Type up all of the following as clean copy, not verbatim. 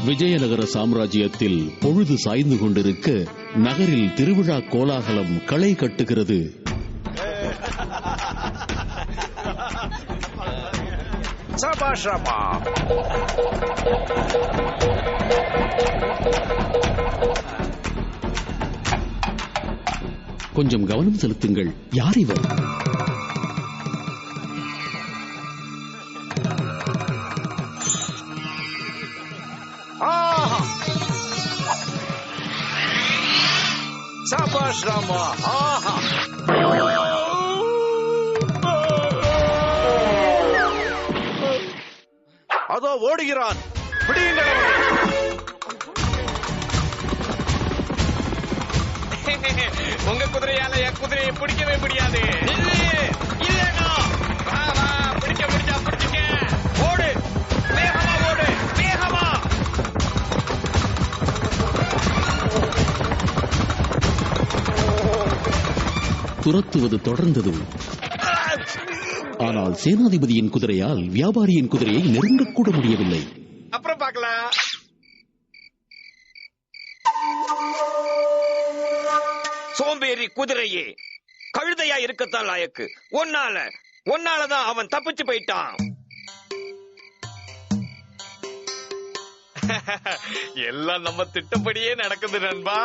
விஜயநகர சாம்ராஜ்யத்தில் பொழுது சாய்ந்து கொண்டிருக்க நகரில் திருவிழா கோலாகலம் களை கட்டுகிறது. கொஞ்சம் கவனம் செலுத்துங்கள். யார் இவர்? சபாஷ் ராமா. அதோ ஓடுகிறான். பிடியுங்கள். உங்க குதிரையால என் குதிரையை பிடிக்கவே முடியாது. பிடிக்க முடிஞ்சா பிடிச்சுக்க. ஓடு, வேகமா ஓடு, வேகமா. துரத்துவது தொடர்ந்தது. ஆனால் சேனாதிபதியின் குதிரையால் வியாபாரியின் குதிரையை நெருங்கக்கூட முடியவில்லை. அப்புறம் பார்க்கலாம். சோம்பேறி குதிரையே, கழுதையா இருக்கத்தான் லாயக்கு. ஒன்னாலதான் அவன் தப்பிச்சு போயிட்டான். எல்லாம் நம்ம திட்டப்படியே நடக்குது நண்பா.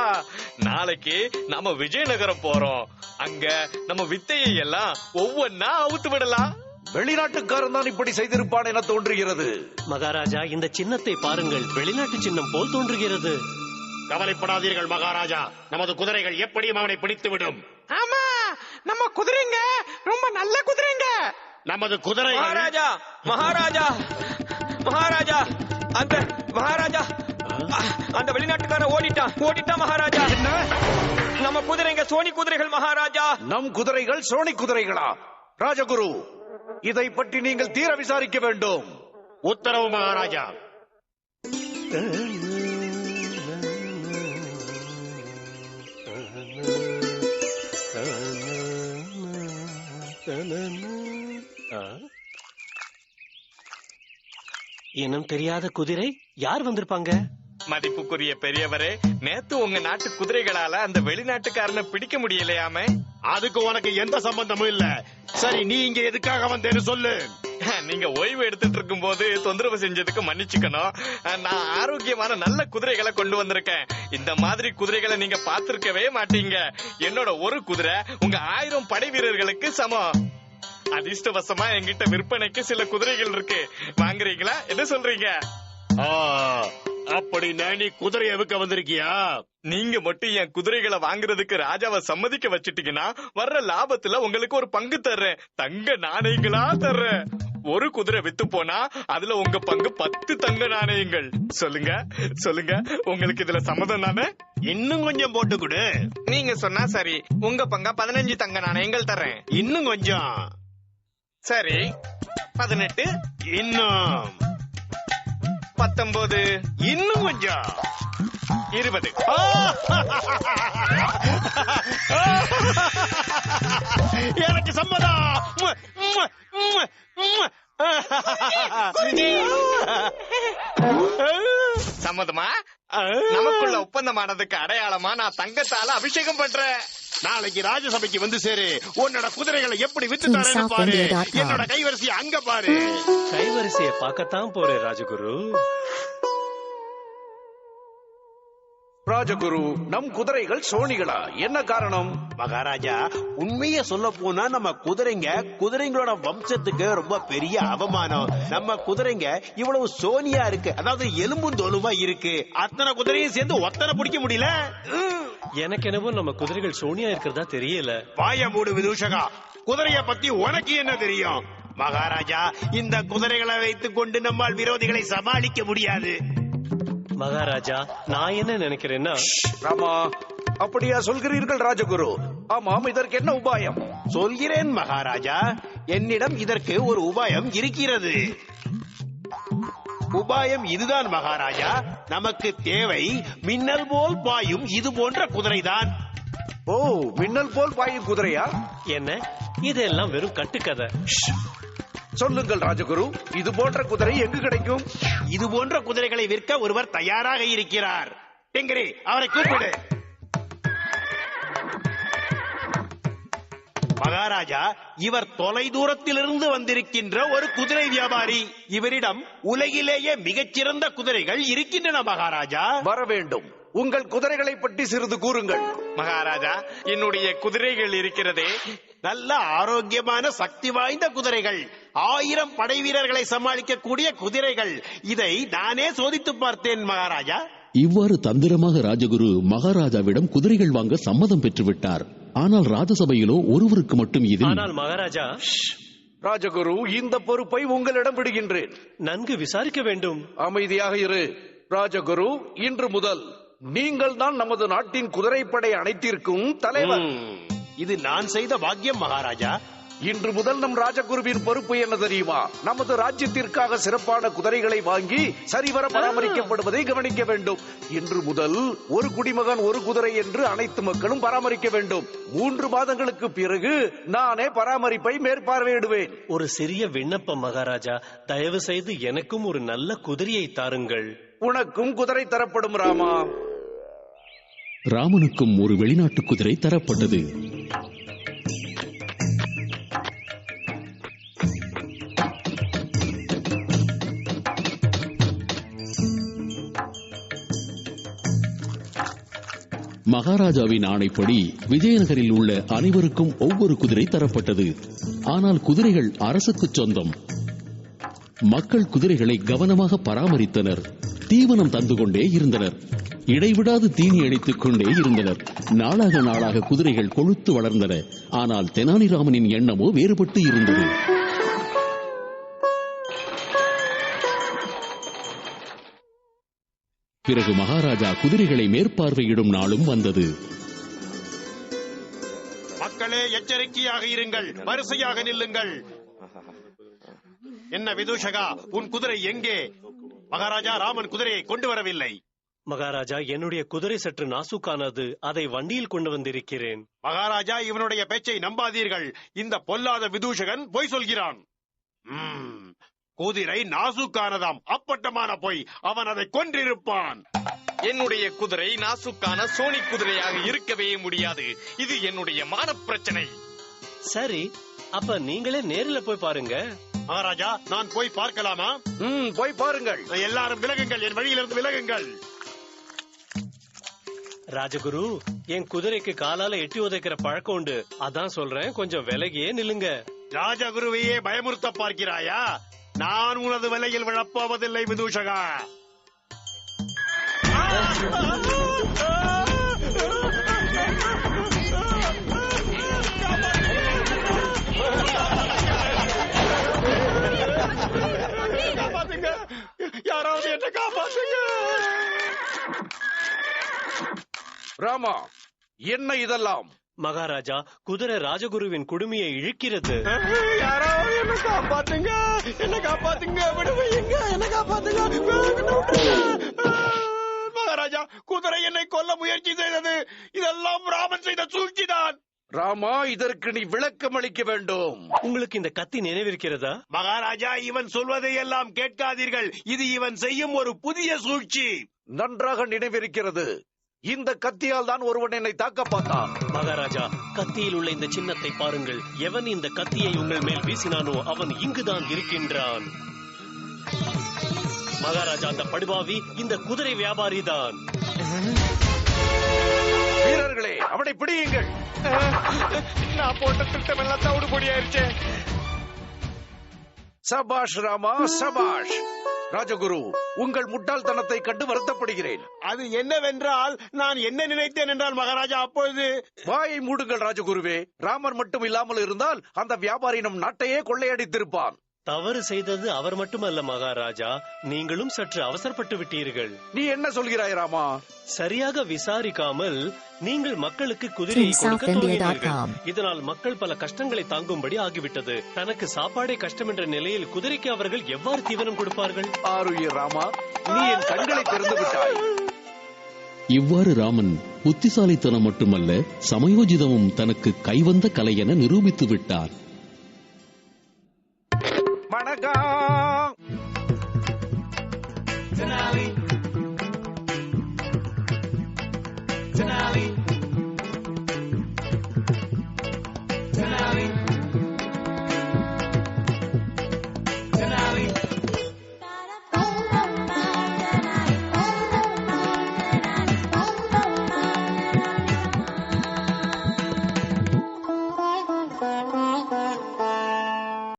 நாளைக்கு நம்ம விஜயநகரம் போறோம். அங்க நம்ம வித்தையை எல்லாம் ஒவ்வொன்னா அவுத்து விடலாம். வெளிநாட்டுக்காரன் தான் இப்படி செய்திருப்பான் என தோன்றுகிறது. மகாராஜா, இந்த சின்னத்தை பாருங்கள். வெளிநாட்டு சின்னம் போல் தோன்றுகிறது. கவலைப்படாதீர்கள் மகாராஜா, நமது குதிரைகள் எப்படியும் அவனை பிடித்துவிடும். ஆமா, நம்ம குதிரைங்க ரொம்ப நல்ல குதிரைங்க. நமது குதிரை மகாராஜா மகாராஜா மகாராஜா அந்த மகாராஜா அந்த வெளிநாட்டுக்கார ஓடிட்டான் மகாராஜா. நம்ம குதிரைங்க சோனி குதிரைகள் மகாராஜா. நம் குதிரைகள் சோனி குதிரைகளா? ராஜகுரு, இதை பற்றி நீங்கள் தீர விசாரிக்க வேண்டும். உத்தரவு மகாராஜா. இனம் தெரியாத குதிரை யார் வந்திருப்பாங்க? மதிப்புக்குரிய பெரியவரே, நேத்து உங்க நாட்டு குதிரைகளால அந்த வெளிநாட்டுக்காரனை பிடிக்க முடியலையாமே. அதுக்கு உனக்கு எந்த சம்பந்தமும் இல்ல. சரி, நீ இங்க எதுக்காக வந்தேன்னு சொல்லு. நீங்க ஓய்வு எடுத்துட்டு இருக்கும் போது தொந்தரவு செஞ்சதுக்கு மன்னிச்சுக்கணும். நான் ஆரோக்கியமான நல்ல குதிரைகளை கொண்டு வந்திருக்கேன். இந்த மாதிரி குதிரைகளை நீங்க பாத்திருக்கவே மாட்டீங்க. என்னோட ஒரு குதிரை உங்க 1000 படை வீரர்களுக்கு சமம். அதிர்ஷ்டவசமா என்கிட்ட விற்பனைக்கு சில குதிரைகள் இருக்கு. வாங்குறீங்களா? என்ன சொல்றீங்க? அப்படி நீ குதிரையை விற்க வந்திருக்கியா? நீங்க மட்டும் என் குதிரைகளை வாங்குறதுக்கு ராஜாவை சம்மதிக்க வச்சுட்டீங்கன்னா வர்ற லாபத்துல உங்களுக்கு ஒரு பங்கு தர்றேன். தங்க நாணயங்களா தர்றேன். ஒரு குதிரை வித்து போனா அதுல உங்க பங்கு 10 தங்க நாணயங்கள். சொல்லுங்க, உங்களுக்கு இதுல சம்மதம் தானே? இன்னும் கொஞ்சம் போட்டு கொடு. நீங்க சொன்னா சரி. உங்க பங்கா 15 தங்க நாணயங்கள் தர்றேன். இன்னும் கொஞ்சம். சரி, 18. இன்னும் 19. இன்னும் கொஞ்சம். 20. எனக்கு சம்மதம். சம்மதமா? நமக்குள்ள ஒப்பந்தமானதுக்கு அடையாளமா நான் தங்கத்தால அபிஷேகம் பண்றேன். நாளைக்கு ராஜசபைக்கு வந்து சேரு. உன்னோட குதிரைகளை எப்படி வித்து தரேன்னு பாரு. என்னோட கைவரிசையை அங்க பாரு. கைவரிசையை பார்க்கத்தான் போறேன் ராஜகுரு. ராஜகுரு, நம் குதிரைகள் சோனிகளா? என்ன காரணம்? மகாராஜா, உண்மைய சொல்ல போனா நம்ம குதிரைங்களோட வம்சத்துக்கு ரொம்ப பெரிய அவமானம். நம்ம குதிரைங்க இவ்வளவு சோனியா இருக்கு, அதாவது எலும்பும் தோலுமா இருக்கு. அத்தனை குதிரையும் சேர்ந்து ஒத்தனை பிடிக்க முடியல. எனக்கு என்னவோ நம்ம குதிரைகள் சோனியா இருக்கிறதா தெரியல. வாய மூடு விதூஷகா. குதிரைய பத்தி உனக்கு என்ன தெரியும்? மகாராஜா, இந்த குதிரைகளை வைத்துக் கொண்டு நம்மால் விரோதிகளை சமாளிக்க முடியாது. மகாராஜா, நான் என்ன நினைக்கிறேன்னா, ராமா, அப்படியா சொல்கிறீர்கள் ராஜகுரு? ஆமாம், இதற்கு என்ன உபாயம்? சொல்கிறேன் மகாராஜா. என்னிடம் இதற்கு ஒரு உபாயம் இருக்கிறது. உபாயம் இதுதான் மகாராஜா. நமக்கு தேவை மின்னல் போல் பாயும் இது போன்ற குதிரைதான். ஓ, மின்னல் போல் பாயும் குதிரையா? என்ன இதெல்லாம் வெறும் கட்டுக்கதை. சொல்லுங்கள் ராஜகுரு, இது போன்ற குதிரை எங்கு கிடைக்கும்? இது போன்ற குதிரைகளை விற்க ஒருவர் தயாராக இருக்கிறார். டிங்கரி, அவரை கூப்பிடு. மகாராஜா, இவர் தொலை தூரத்திலிருந்து வந்திருக்கின்ற ஒரு குதிரை வியாபாரி. இவரிடம் உலகிலேயே மிகச்சிறந்த குதிரைகள் இருக்கின்றன மகாராஜா. வர வேண்டும். உங்கள் குதிரைகளை பற்றி சிறிது கூறுங்கள். மகாராஜா, என்னுடைய குதிரைகள் இருக்கிறதே, நல்ல ஆரோக்கியமான சக்தி வாய்ந்த குதிரைகள், 1000 படை வீரர்களை சமாளிக்கக்கூடிய குதிரைகள். இதை நானே சோதித்து பார்த்தேன் மகாராஜா. இவ்வாறு தந்திரமாக ராஜகுரு மகாராஜாவிடம் குதிரைகள் வாங்க சம்மதம் பெற்றுவிட்டார். ஆனால் ராஜசபையிலோ ஒருவருக்கு மட்டும் இது. ஆனால் மகாராஜா, ராஜகுரு, இந்த பொறுப்பை உங்களிடம் விடுகின்றேன். நன்கு விசாரிக்க வேண்டும். அமைதியாக இரு. ராஜகுரு, இன்று முதல் நீங்கள் தான் நமது நாட்டின் குதிரைப்படை அனைத்திற்கும் தலைவர். இது நான் செய்த பாக்கியம் மகாராஜா. இன்று முதல் நம் ராஜகுருவின் பொறுப்பு என்ன தெரியுமா? நமது ராஜ்யத்திற்காக சிறப்பான குதிரைகளை வாங்கி சரிவர பராமரிக்கப்படுவதை கவனிக்க வேண்டும். இன்று முதல் ஒரு குடிமகன் ஒரு குதிரை என்று அனைத்து மக்களும் பராமரிக்க வேண்டும். 3 மாதங்களுக்கு பிறகு நானே பராமரிப்பை மேற்பார்வையிடுவேன். ஒரு சிறிய விண்ணப்பம் மகாராஜா, தயவு செய்து எனக்கும் ஒரு நல்ல குதிரையை தாருங்கள். உனக்கும் குதிரை தரப்படும் ராமா. ராமனுக்கும் ஒரு வெளிநாட்டு குதிரை தரப்பட்டது. மகாராஜாவின் ஆணைப்படி விஜயநகரில் உள்ள அனைவருக்கும் ஒவ்வொரு குதிரை தரப்பட்டது. ஆனால் குதிரைகள் அரசுக்கு சொந்தம். மக்கள் குதிரைகளை கவனமாக பராமரித்தனர். தீவனம் தந்து கொண்டே இருந்தனர். இடைவிடாது தீனி அளித்துக் கொண்டே இருந்தனர். நாளாக நாளாக குதிரைகள் கொழுத்து வளர்ந்தன. ஆனால் தெனாலிராமனின் எண்ணமோ வேறுபட்டு இருந்தது. பிறகு மகாராஜா குதிரைகளை மேற்பார்வையிடும் நாளும் வந்தது. மக்களே, எச்சரிக்கையாக இருங்கள், வரிசையாக நில்லுங்கள். என்ன விதூஷகா, உன் குதிரை எங்கே? மகாராஜா, ராமன் குதிரையை கொண்டு வரவில்லை. மகாராஜா, என்னுடைய குதிரை சற்று நாசுக்கானது. அதை வண்டியில் கொண்டு வந்திருக்கிறேன். மகாராஜா, இவனுடைய பேச்சை நம்பாதீர்கள். இந்த பொல்லாத விதூஷகன் பொய் சொல்கிறான். குதிரை நாசுக்கானதாம். அப்பட்டமான பொய். அவன் அதை கொன்றிருப்பான். என்னுடைய குதிரை நாசுக்கான சோனி குதிரையாக இருக்கவே முடியாது. இது என்னுடைய மான பிரச்சனை. சரி, அப்ப நீங்களே நேரில் போய் பாருங்க. மகாராஜா, நான் போய் பார்க்கலாமா? போய் பாருங்கள். எல்லாரும் விலகுங்கள், என் வழியிலிருந்து விலகுங்கள். ராஜகுரு, என் குதிரைக்கு காலால எட்டி உதைக்கிற பழக்கம் உண்டு. அதான் சொல்றேன், கொஞ்சம் விலகியே நில்லுங்க. ராஜகுருவையே பயமுறுத்த பார்க்கிறாயா? நான் உனது விலையில் விழப்போவதில்லை விதூஷகா. காப்பாத்துங்க, யாராவது என்ன காப்பாத்துங்க. ராமா, என்ன இதெல்லாம்? மகாராஜா, குதிரை ராஜகுருவின் குடுமியை இழுக்கிறது. யாராவது என்ன காப்பாத்துங்க, என்ன காப்பாத்துங்க, விடுவீங்க, என்ன காப்பாத்துங்க. மகாராஜா, குதிரை என்னை கொல்ல முயற்சி செய்தது. இதெல்லாம் ராமன் செய்த சூழ்ச்சிதான். ராமா, இதற்கு நீ விளக்கம் அளிக்க வேண்டும். உங்களுக்கு இந்த கத்தி நினைவிருக்கிறதா? மகாராஜா, இவன் சொல்வதை எல்லாம் கேட்காதீர்கள். இது இவன் செய்யும் ஒரு புதிய சூழ்ச்சி. நன்றாக நினைவிருக்கிறது. இந்த கத்தியால் தான் ஒருவன் என்னை தாக்க பார்த்தான். மகாராஜா, கத்தியில் உள்ள இந்த சின்னத்தை பாருங்கள். எவன் இந்த கத்தியை உங்கள் மேல் வீசினானோ அவன் இங்குதான் இருக்கின்றான். மகாராஜா, அந்த படுபாவி இந்த குதிரை வியாபாரி தான். வீரர்களே, அவனை பிடியுங்கள். நான் போட்ட திட்டம் எல்லாம் தவிடு பொடியாயிருச்சே. சபாஷ் ராமா, சபாஷ். ராஜகுரு, உங்கள் முட்டாள்தனத்தை கண்டு வருத்தப்படுகிறேன். அது என்னவென்றால், நான் என்ன நினைத்தேன் என்றால் மகாராஜா, அப்பொழுது... வாயை மூடுங்கள் ராஜகுருவே. ராமர் மட்டும் இல்லாமல் இருந்தால் அந்த வியாபாரி நம் நாட்டையே கொள்ளையடித்திருப்பான். தவறு செய்தது அவர் மட்டுமல்ல மகாராஜா, நீங்களும் சற்று அவசரப்பட்டு விட்டீர்கள். நீ என்ன சொல்கிறாய் ராமா? சரியாக விசாரிக்காமல் நீங்கள் மக்களுக்கு குதிரையை கொடுக்க தொடங்கினீர்கள். இதனால் மக்கள் பல கஷ்டங்களை தாங்கும்படி ஆகிவிட்டது. தனக்கு சாப்பாடே கஷ்டம் என்ற நிலையில் குதிரைக்கு அவர்கள் எவ்வாறு தீவனம் கொடுப்பார்கள்? ஆருயிர் ராமா, நீ என் கண்களை திறந்து விட்டாய். இவ்வாறு ராமன் புத்திசாலித்தனம் மட்டுமல்ல, சமயோஜிதமும் தனக்கு கைவந்த கலை என நிரூபித்து விட்டார். வணக்கம்.